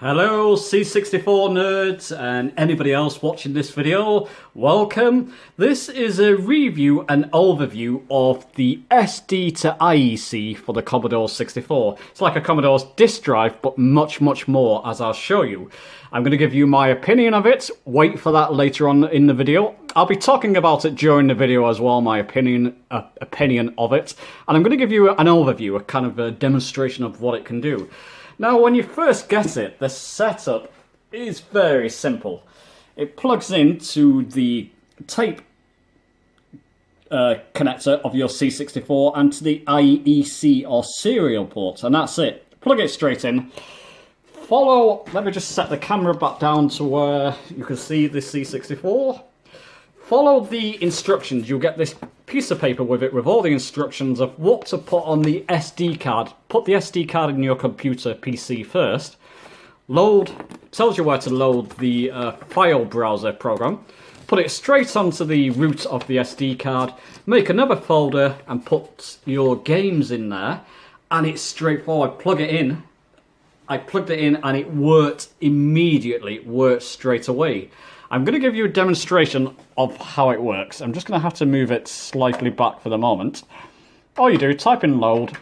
Hello C64 nerds and anybody else watching this video, welcome. This is a review and overview of the SD2IEC for the Commodore 64. It's like a Commodore's disk drive, but much more, as I'll show you. I'm going to give you my opinion of it. Wait for that later on in the video. I'll be talking about it during the video as well, my opinion of it. And I'm going to give you an overview, a kind of a demonstration of what it can do. Now, when you first get it, the setup is very simple. It plugs into the tape connector of your C64 and to the IEC or serial port, and that's it. Plug it straight in. Let me just set the camera back down to where you can see the C64. Follow the instructions. You'll get this piece of paper with it with all the instructions of what to put on the SD card. Put the SD card in your computer PC first. Tells you where to load the file browser program. Put it straight onto the root of the SD card. Make another folder and put your games in there. And it's straightforward. Plug it in. I plugged it in and it worked immediately. It worked straight away. I'm going to give you a demonstration of how it works. I'm just going to have to move it slightly back for the moment. All you do, type in load,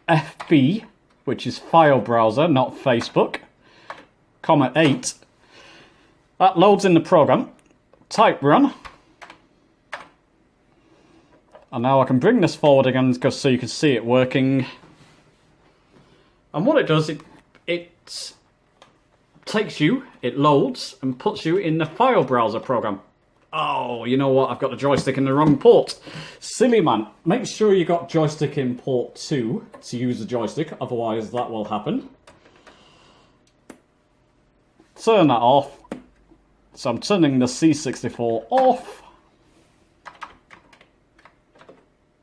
FB, which is file browser, not Facebook, comma 8. That loads in the program. Type run. And now I can bring this forward again so you can see it working. And what it does, it loads and puts you in the file browser program. Oh, you know what? I've got the joystick in the wrong port. Silly man. Make sure you got joystick in port 2 to use the joystick, otherwise that will happen. Turn that off. So I'm turning the C64 off.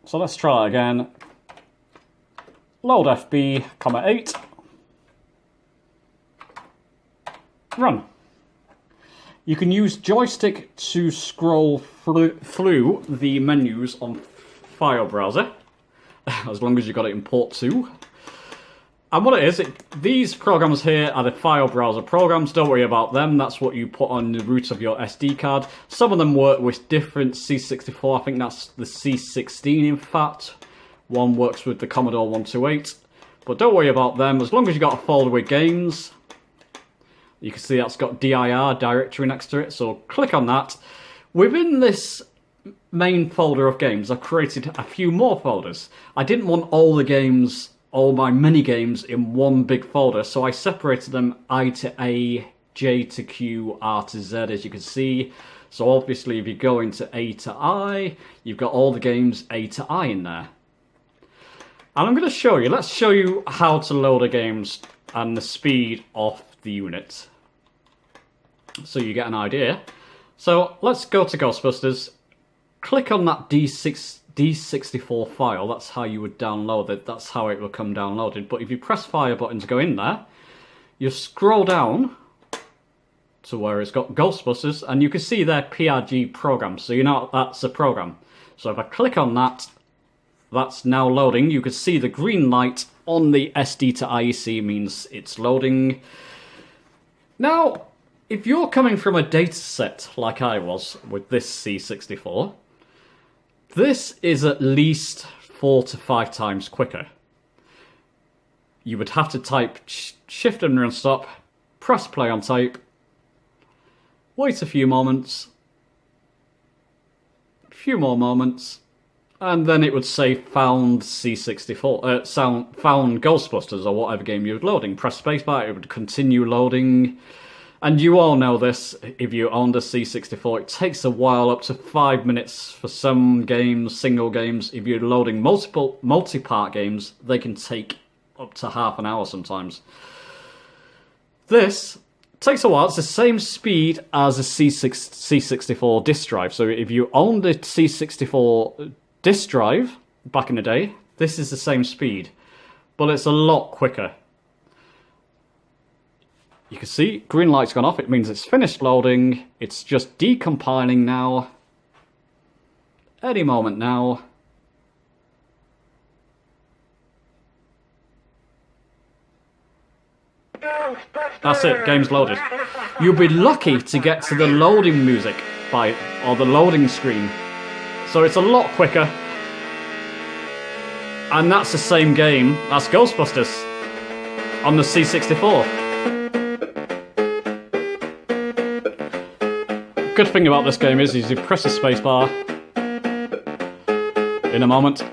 So let's try it again. Load FB, comma 8. Run. You can use joystick to scroll through the menus on file browser, as long as you got it in port 2. And what it is, these programs here are the file browser programs. Don't worry about them. That's what you put on the root of your SD card. Some of them work with different C64. I think that's the C16, in fact. One works with the Commodore 128. But don't worry about them. As long as you got a folder with games. You can see that's got dir directory next to it, so click on that. Within this main folder of games, I've created a few more folders. I didn't want all my mini games in one big folder, so I separated them I to A, J to Q, R to Z, as you can see. So obviously if you go into A to I, you've got all the games A to I in there. And I'm going to show you, let's show you how to load the games and the speed of the unit, so you get an idea. So let's go to Ghostbusters, click on that D64 file. That's how you would download it, that's how it will come downloaded. But if you press fire button to go in there, you scroll down to where it's got Ghostbusters, and you can see their PRG program, so you know that's a program. So if I click on that, that's now loading. You can see the green light on the SD2IEC means it's loading. Now, if you're coming from a data set like I was with this C64, this is at least 4 to 5 times quicker. You would have to type shift and run stop, press play on tape, wait a few moments, more moments, and then it would say found C64, found Ghostbusters or whatever game you're loading. Press spacebar, it would continue loading. And you all know this, if you own the C64, it takes a while, up to 5 minutes for some games, single games. If you're loading multi-part games, they can take up to half an hour sometimes. This takes a while. It's the same speed as a C64 disk drive. So if you owned a C64 disk drive back in the day, this is the same speed, but it's a lot quicker. You can see green light's gone off. It means it's finished loading. It's just decompiling now. Any moment now. That's it, game's loaded. You'll be lucky to get to the loading music or the loading screen. So it's a lot quicker. And that's the same game, that's Ghostbusters on the C64. Good thing about this game is you press the spacebar in a moment.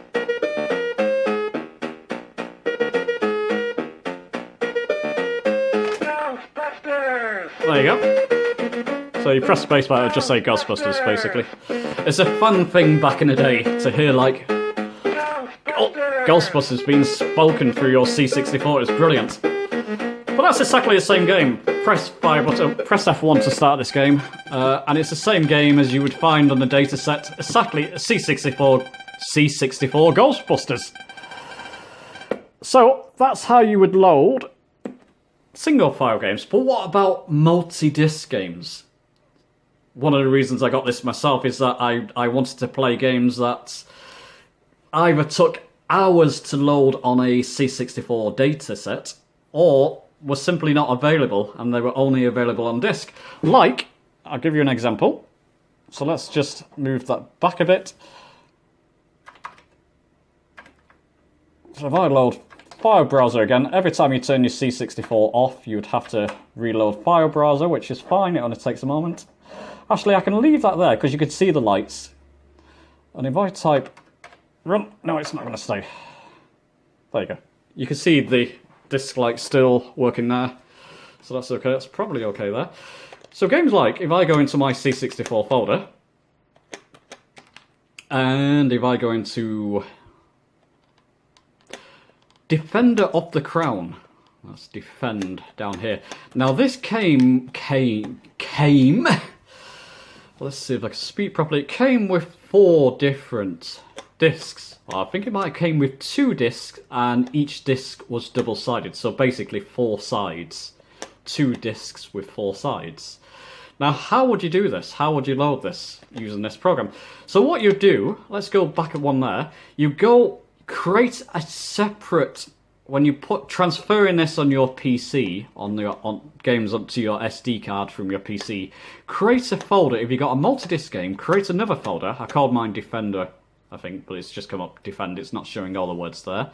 There you go. So you press spacebar, it'll just say Ghostbusters, basically. It's a fun thing back in the day to hear, like, Ghostbusters being spoken through your C64. It's brilliant. But that's exactly the same game. Press F1 to start this game, and it's the same game as you would find on the dataset. Exactly, C64 Ghostbusters. So that's how you would load single file games. But what about multi-disc games? One of the reasons I got this myself is that I wanted to play games that either took hours to load on a C64 dataset, or were simply not available, and they were only available on disk. Like, I'll give you an example. So let's just move that back a bit. So if I load File Browser again, every time you turn your C64 off, you would have to reload File Browser, which is fine, it only takes a moment. Actually, I can leave that there, because you can see the lights. And if I type run, no, it's not going to stay. There you go. You can see the disk light still working there, so that's okay. That's probably okay there. So games like, if I go into my C64 folder, and if I go into Defender of the Crown, that's Defend down here. Now this came, let's see if I can speak properly. It came with 4 different discs. I think it might have came with 2 discs, and each disc was double-sided, so basically 4 sides. 2 discs with 4 sides. Now, how would you do this? How would you load this using this program? So what you do, let's go back at one there. You go create a separate, when you transferring this on your PC, on games onto your SD card from your PC, create a folder. If you've got a multi-disc game, create another folder. I called mine Defender, I think, but it's just come up Defend. It's not showing all the words there.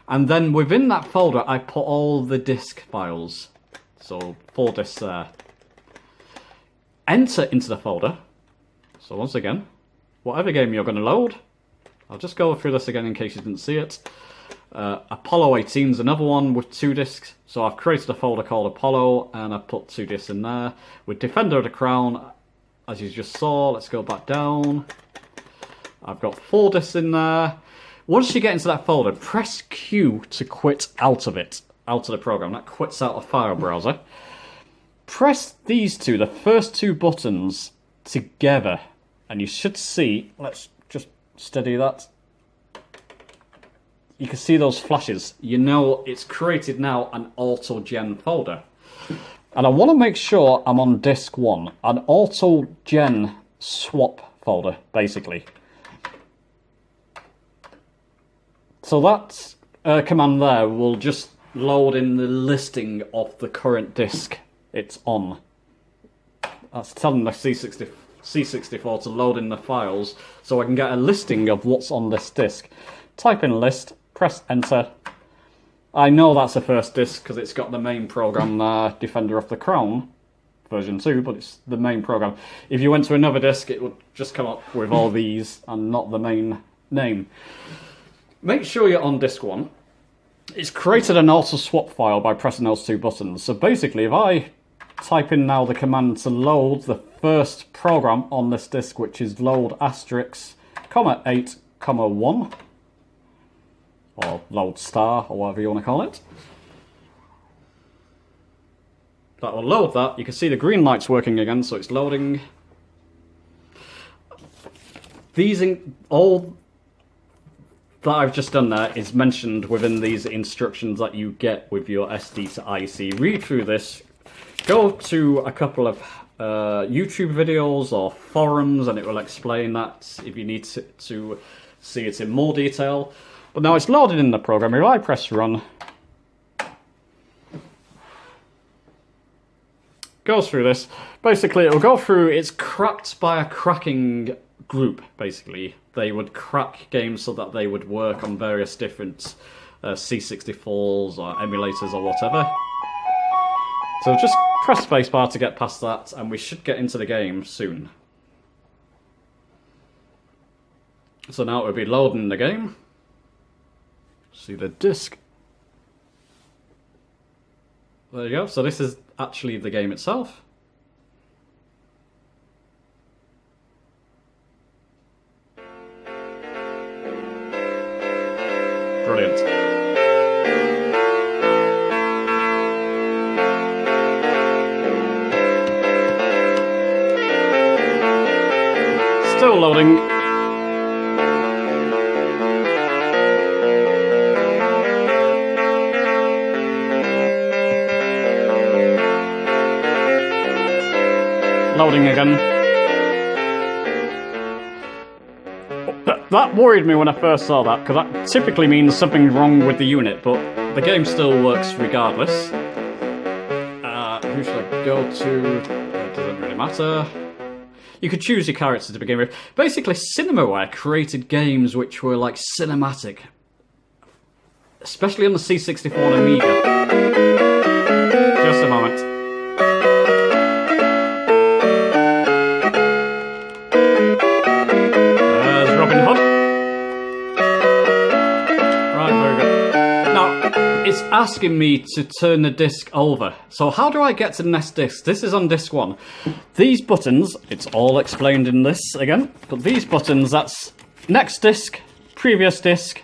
And then within that folder, I put all the disk files. So 4 disks there. Enter into the folder. So once again, whatever game you're going to load, I'll just go through this again in case you didn't see it. Apollo 18 is another one with 2 discs. So I've created a folder called Apollo, and I've put 2 discs in there. With Defender of the Crown, as you just saw, let's go back down. I've got 4 discs in there. Once you get into that folder, press Q to quit out of it, out of the program. That quits out of File Browser. Press these two, the first 2 buttons, together, and you should see, let's just steady that. You can see those flashes. You know it's created now an auto-gen folder. And I want to make sure I'm on disk 1, an auto-gen swap folder, basically. So that command there will just load in the listing of the current disk it's on. That's telling the C64 to load in the files so I can get a listing of what's on this disk. Type in list, press enter. I know that's the first disk because it's got the main program there, Defender of the Crown, version 2, but it's the main program. If you went to another disk, it would just come up with all these and not the main name. Make sure you're on disk 1. It's created an auto swap file by pressing those 2 buttons. So basically, if I type in now the command to load the first program on this disk, which is load asterisk, comma 8, comma 1, or load star, or whatever you want to call it. That will load that. You can see the green light's working again, so it's loading. All that I've just done there is mentioned within these instructions that you get with your SD2IEC. Read through this, go to a couple of YouTube videos or forums, and it will explain that if you need to see it in more detail. But now it's loaded in the program. If I press run, goes through this. Basically, it will go through, it's cracked by a cracking group, basically. They would crack games so that they would work on various different C64s or emulators or whatever. So just press spacebar to get past that, and we should get into the game soon. So now it will be loading the game. See the disc. There you go. So this is actually the game itself. Brilliant. Still loading. Loading again. That worried me when I first saw that, because that typically means something's wrong with the unit, but the game still works regardless. Who should I go to? It doesn't really matter. You could choose your character to begin with. Basically, Cinemaware created games which were like cinematic. Especially on the C64 and Amiga. Just a moment. It's asking me to turn the disc over. So how do I get to the next disc? This is on disc 1. These buttons, it's all explained in this again, but these buttons, that's next disc, previous disc,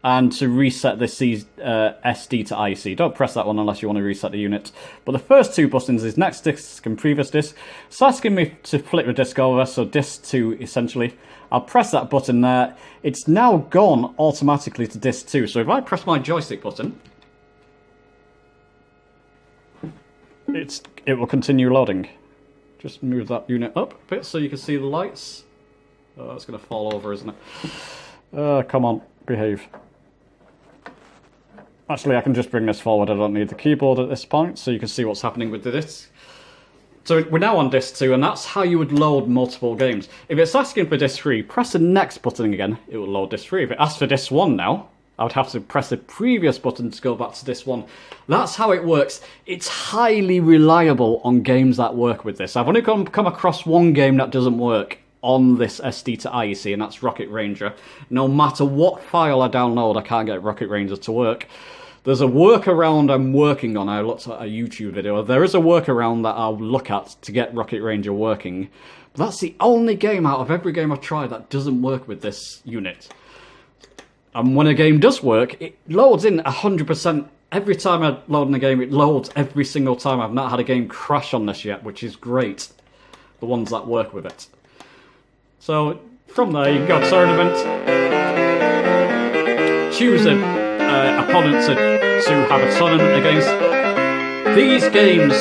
and to reset this SD2IEC. Don't press that one unless you want to reset the unit. But the first two buttons is next disc and previous disc. It's asking me to flip the disc over, so disc 2 essentially. I'll press that button there. It's now gone automatically to disc 2. So if I press my joystick button, it will continue loading. Just move that unit up a bit so you can see the lights. Oh, it's going to fall over, isn't it? Come on, behave. Actually, I can just bring this forward. I don't need the keyboard at this point, so you can see what's happening with the disc. So we're now on disc 2, and that's how you would load multiple games. If it's asking for disc 3, press the next button again, it will load disc 3. If it asks for disc 1 now, I would have to press the previous button to go back to disc 1. That's how it works. It's highly reliable on games that work with this. I've only come across one game that doesn't work on this SD2IEC, and that's Rocket Ranger. No matter what file I download, I can't get Rocket Ranger to work. There's a workaround I'm working on. I looked at a YouTube video. There is a workaround that I'll look at to get Rocket Ranger working. But that's the only game out of every game I've tried that doesn't work with this unit. And when a game does work, it loads in 100%. Every time I load in a game, it loads every single time. I've not had a game crash on this yet, which is great. The ones that work with it. So, from there, you can go to tournament. Choose an opponent to have a tournament against. These games,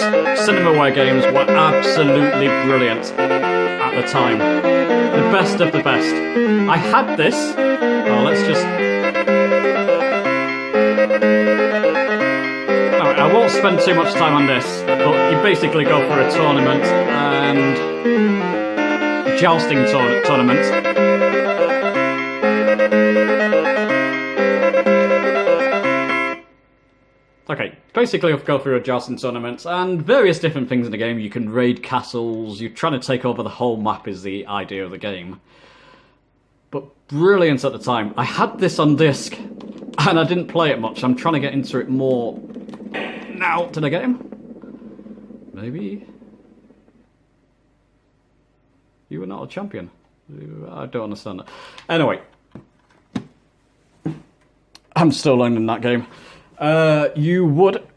Cinemaware games, were absolutely brilliant at the time. The best of the best. I had this. Oh, let's just... Alright, I won't spend too much time on this, but you basically go for a tournament and... jousting tournament. Okay, basically you go through a jousting tournament and various different things in the game. You can raid castles, you're trying to take over the whole map is the idea of the game. But brilliant at the time. I had this on disc and I didn't play it much. I'm trying to get into it more now. Did I get him? Maybe? You were not a champion. I don't understand that. Anyway. I'm still learning that game. You would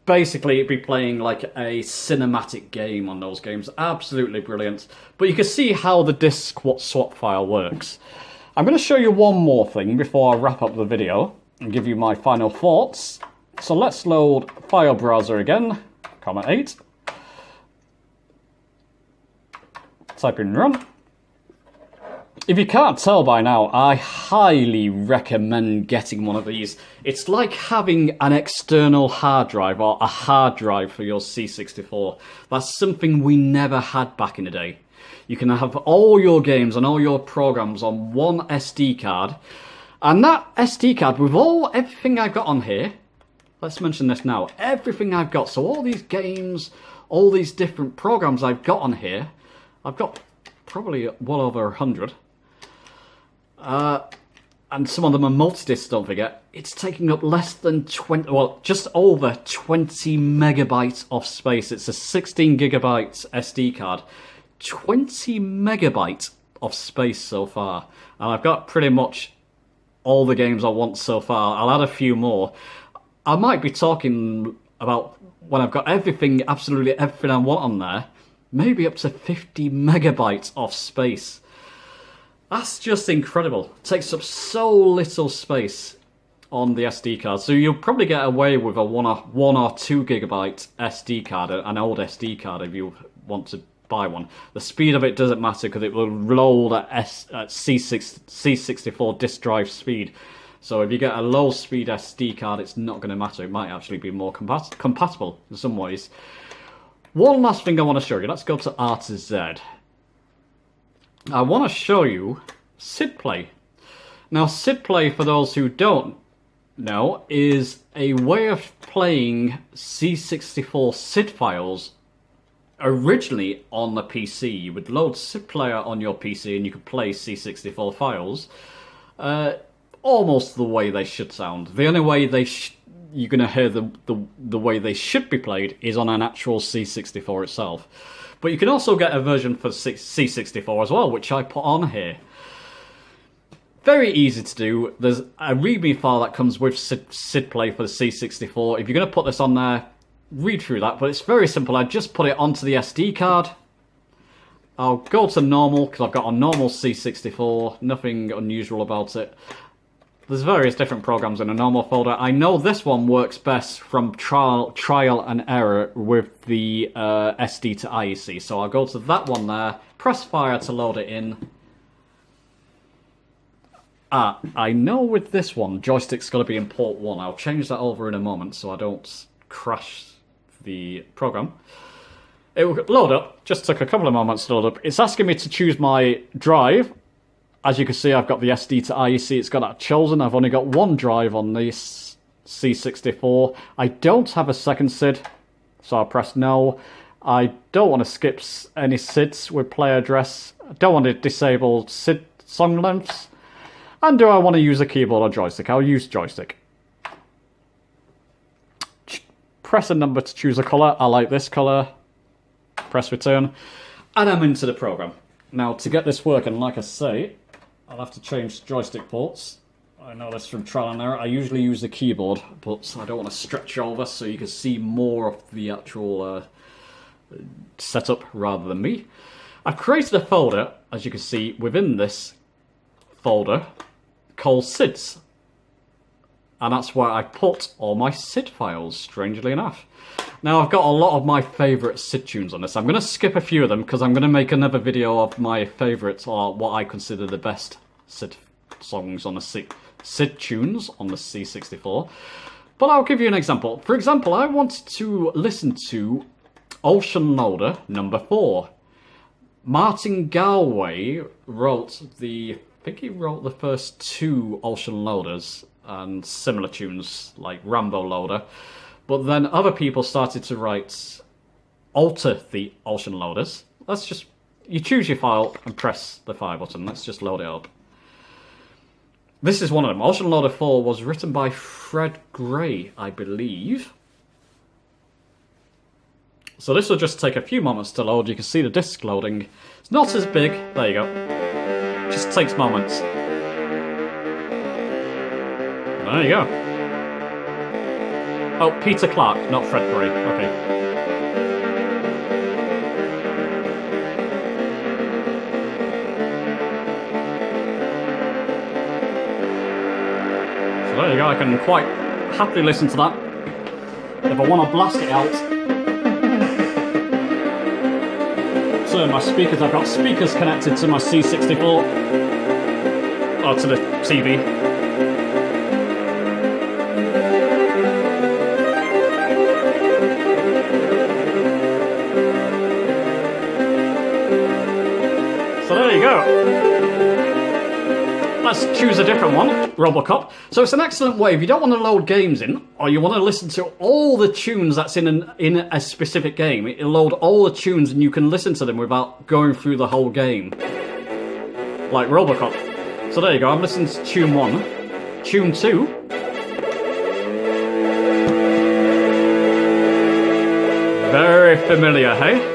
basically be playing like a cinematic game on those games. Absolutely brilliant. But you can see how the disc swap file works. I'm going to show you one more thing before I wrap up the video and give you my final thoughts. So let's load file browser again. Comma 8. Type in run. If you can't tell by now, I highly recommend getting one of these. It's like having an external hard drive or a hard drive for your C64. That's something we never had back in the day. You can have all your games and all your programs on one SD card. And that SD card with everything I've got on here, let's mention this now, everything I've got, so all these games, all these different programs I've got on here, I've got probably well over 100. And some of them are multi-disc, don't forget. It's taking up less than 20, well, just over 20 megabytes of space. It's a 16 gigabyte SD card. 20 megabytes of space so far. And I've got pretty much all the games I want so far. I'll add a few more. I might be talking about when I've got everything, absolutely everything I want on there, maybe up to 50 megabytes of space. That's just incredible. It takes up so little space on the SD card. So you'll probably get away with a 1 or 2 gigabyte SD card, an old SD card if you want to buy one. The speed of it doesn't matter because it will load at C64 disk drive speed. So if you get a low speed SD card, it's not going to matter. It might actually be more compatible in some ways. One last thing I want to show you. Let's go to R to Z. I want to show you SID Play. Now, SID Play, for those who don't know, is a way of playing C64 SID files originally on the PC. You would load SID Player on your PC and you could play C64 files almost the way they should sound. The only way you're going to hear the way they should be played is on an actual C64 itself. But you can also get a version for C64 as well, which I put on here. Very easy to do. There's a README file that comes with SID Play for the C64. If you're going to put this on there, read through that. But it's very simple. I just put it onto the SD card. I'll go to normal, because I've got a normal C64. Nothing unusual about it. There's various different programs in a normal folder. I know this one works best from trial and error with the SD2IEC. So I'll go to that one there, press fire to load it in. I know with this one, joystick's got to be in port 1. I'll change that over in a moment so I don't crash the program. It will load up. Just took a couple of moments to load up. It's asking me to choose my drive. As you can see, I've got the SD2IEC. It's got that chosen. I've only got one drive on this C64. I don't have a second SID, so I'll press no. I don't want to skip any SIDs with play address. I don't want to disable SID song lengths. And do I want to use a keyboard or joystick? I'll use joystick. Press a number to choose a colour. I like this colour. Press return. And I'm into the program. Now, to get this working, like I say, I'll have to change joystick ports. I know this from trial and error. I usually use the keyboard, but I don't want to stretch over so you can see more of the actual setup rather than me. I've created a folder, as you can see, within this folder called SIDs. And that's where I put all my SID files, strangely enough. Now, I've got a lot of my favourite SID tunes on this. I'm going to skip a few of them because I'm going to make another video of my favourites, or what I consider the best SID songs on the SID tunes on the C64. But I'll give you an example. For example, I wanted to listen to Ocean Loader number 4. Martin Galway wrote I think he wrote the first 2 Ocean Loaders and similar tunes like Rambo Loader. But then other people started to alter the Ocean Loaders. You choose your file and press the fire button. Let's just load it up. This is one of them. Ocean Loader 4 was written by Fred Gray, I believe. So this will just take a few moments to load. You can see the disc loading. It's not as big. There you go. It just takes moments. There you go. Oh, Peter Clark, not Fred Gray. Okay. So there you go. I can quite happily listen to that. If I want to blast it out. So my speakers, I've got speakers connected to my C64. or to the TV. So there you go. Let's choose a different one, Robocop. So it's an excellent way if you don't want to load games in, or you want to listen to all the tunes that's in a specific game. It'll load all the tunes and you can listen to them without going through the whole game. Like Robocop. So there you go, I'm listening to tune 1. Tune 2. Very familiar, hey?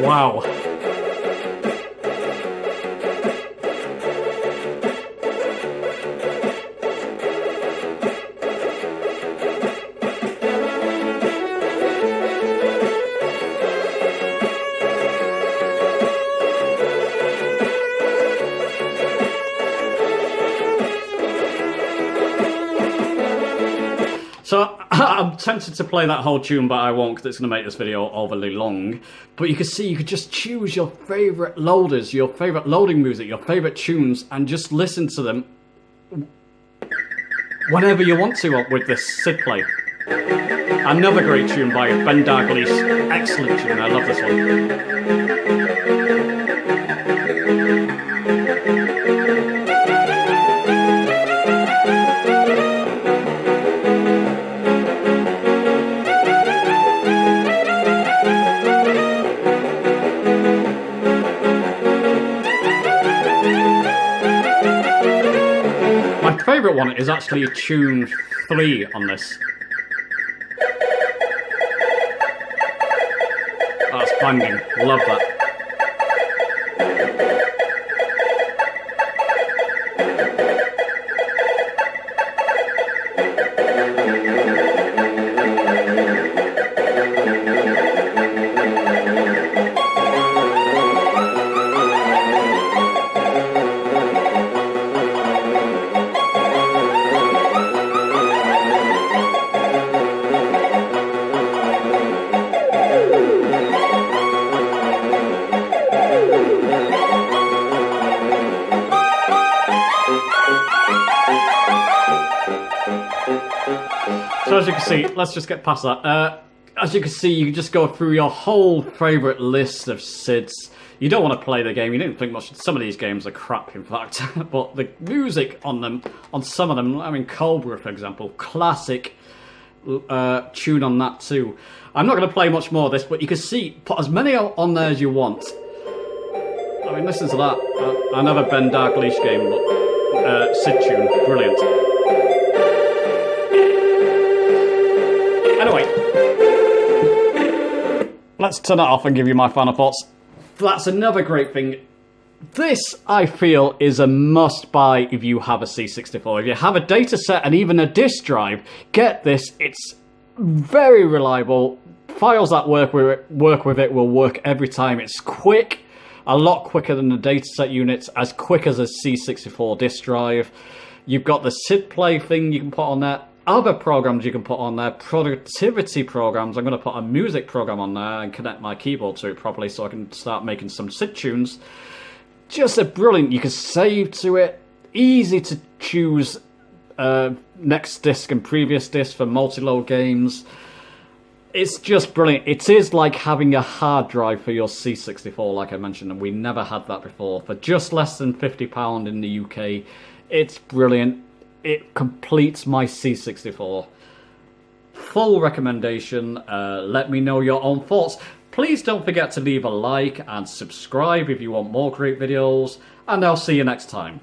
Wow. So I'm tempted to play that whole tune, but I won't because it's going to make this video overly long. But you can see you could just choose your favourite loaders, your favourite loading music, your favourite tunes, and just listen to them whenever you want to with this SID play. Another great tune by Ben Dalglish. Excellent tune, I love this one. My favourite one is actually tune 3 on this. That's banging, love that. So as you can see, let's just get past that. As you can see, you can just go through your whole favourite list of SIDs. You don't want to play the game, you didn't think much. Some of these games are crap, in fact. But the music on them, on some of them, I mean Cobra, for example, classic tune on that too. I'm not going to play much more of this, but you can see, put as many on there as you want. I mean, listen to that. Another Ben Dalglish game, but SID tune, brilliant. Anyway, let's turn it off and give you my final thoughts. That's another great thing. This, I feel, is a must-buy if you have a C64. If you have a data set and even a disk drive, get this. It's very reliable. Files that work with it will work every time. It's quick, a lot quicker than the data set units, as quick as a C64 disk drive. You've got the SID play thing you can put on there. Other programs you can put on there, productivity programs. I'm going to put a music program on there and connect my keyboard to it properly so I can start making some SID tunes. Just a brilliant, you can save to it, easy to choose next disc and previous disc for multi-load games. It's just brilliant. It is like having a hard drive for your C64, like I mentioned, and we never had that before. For just less than £50 in the UK, it's brilliant. It completes my C64. Full recommendation. Let me know your own thoughts. Please don't forget to leave a like and subscribe if you want more great videos, and I'll see you next time.